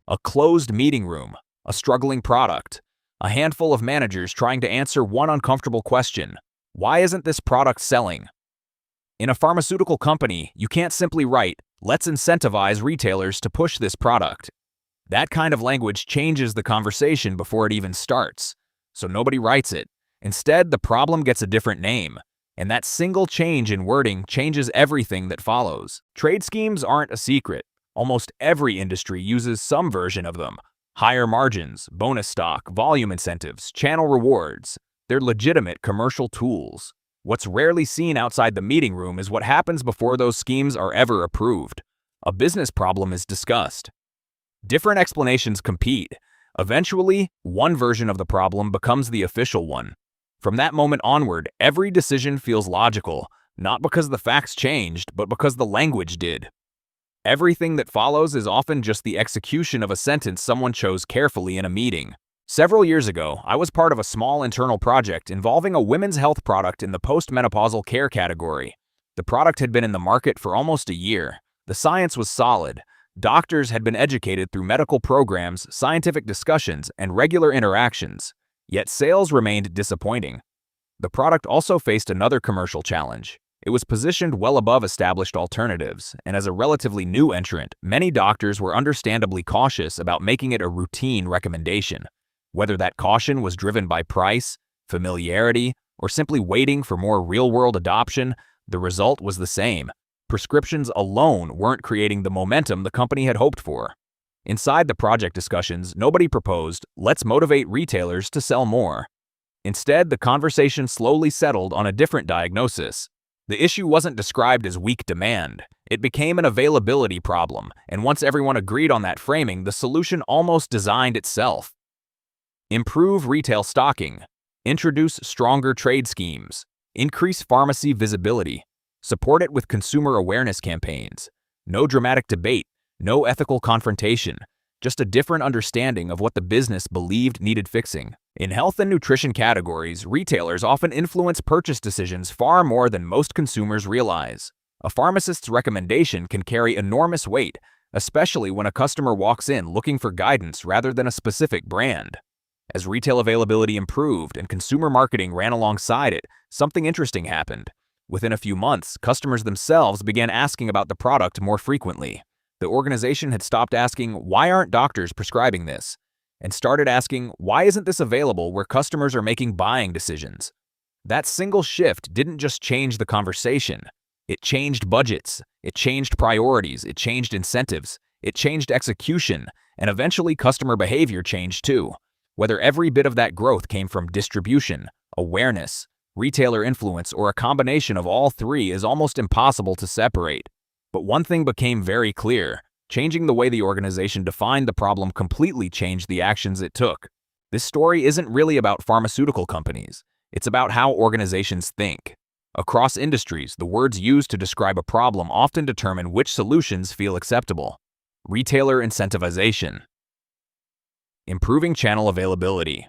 A closed meeting room, a struggling product, a handful of managers trying to answer one uncomfortable question: why isn't this product selling? In a pharmaceutical company, you can't simply write, "Let's incentivize retailers to push this product." That kind of language changes the conversation before it even starts, so nobody writes it. Instead, the problem gets a different name, and that single change in wording changes everything that follows. Trade schemes aren't a secret. Almost every industry uses some version of them. Higher margins, bonus stock, volume incentives, channel rewards. They're legitimate commercial tools. What's rarely seen outside the meeting room is what happens before those schemes are ever approved. A business problem is discussed. Different explanations compete. Eventually, one version of the problem becomes the official one. From that moment onward, every decision feels logical, not because the facts changed, but because the language did. Everything that follows is often just the execution of a sentence someone chose carefully in a meeting. Several years ago, I was part of a small internal project involving a women's health product in the postmenopausal care category. The product had been in the market for almost a year. The science was solid. Doctors had been educated through medical programs, scientific discussions, and regular interactions. Yet sales remained disappointing. The product also faced another commercial challenge. It was positioned well above established alternatives, and as a relatively new entrant, many doctors were understandably cautious about making it a routine recommendation. Whether that caution was driven by price, familiarity, or simply waiting for more real-world adoption, the result was the same. Prescriptions alone weren't creating the momentum the company had hoped for. Inside the project discussions, nobody proposed, "Let's motivate retailers to sell more." Instead, the conversation slowly settled on a different diagnosis. The issue wasn't described as weak demand. It became an availability problem, and once everyone agreed on that framing, the solution almost designed itself. Improve retail stocking. Introduce stronger trade schemes. Increase pharmacy visibility. Support it with consumer awareness campaigns. No dramatic debate, no ethical confrontation, just a different understanding of what the business believed needed fixing. In health and nutrition categories, retailers often influence purchase decisions far more than most consumers realize. A pharmacist's recommendation can carry enormous weight, especially when a customer walks in looking for guidance rather than a specific brand. As retail availability improved and consumer marketing ran alongside it, something interesting happened. Within a few months, customers themselves began asking about the product more frequently. The organization had stopped asking, "Why aren't doctors prescribing this?" and started asking, "Why isn't this available where customers are making buying decisions?" That single shift didn't just change the conversation. It changed budgets, it changed priorities, it changed incentives, it changed execution, and eventually customer behavior changed too. Whether every bit of that growth came from distribution, awareness, retailer influence, or a combination of all three is almost impossible to separate. But one thing became very clear. Changing the way the organization defined the problem completely changed the actions it took. This story isn't really about pharmaceutical companies. It's about how organizations think. Across industries, the words used to describe a problem often determine which solutions feel acceptable. Retailer incentivization. Improving channel availability.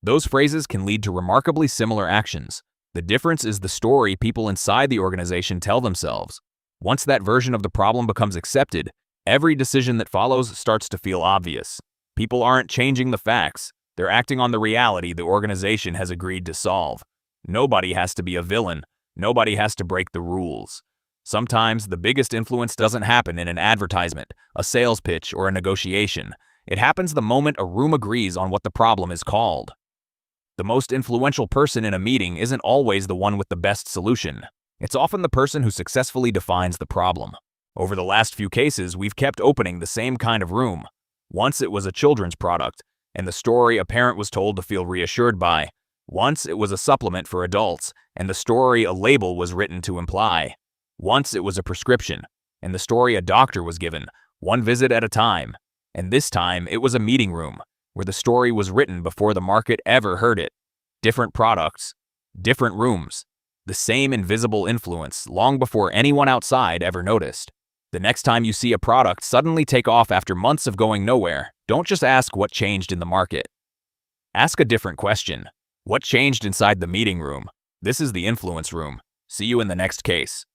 Those phrases can lead to remarkably similar actions. The difference is the story people inside the organization tell themselves. Once that version of the problem becomes accepted, every decision that follows starts to feel obvious. People aren't changing the facts. They're acting on the reality the organization has agreed to solve. Nobody has to be a villain. Nobody has to break the rules. Sometimes the biggest influence doesn't happen in an advertisement, a sales pitch, or a negotiation. It happens the moment a room agrees on what the problem is called. The most influential person in a meeting isn't always the one with the best solution. It's often the person who successfully defines the problem. Over the last few cases, we've kept opening the same kind of room. Once it was a children's product, and the story a parent was told to feel reassured by. Once it was a supplement for adults, and the story a label was written to imply. Once it was a prescription, and the story a doctor was given, one visit at a time. And this time, it was a meeting room, where the story was written before the market ever heard it. Different products, different rooms, the same invisible influence long before anyone outside ever noticed. The next time you see a product suddenly take off after months of going nowhere, don't just ask what changed in the market. Ask a different question. What changed inside the meeting room? This is the influence room. See you in the next case.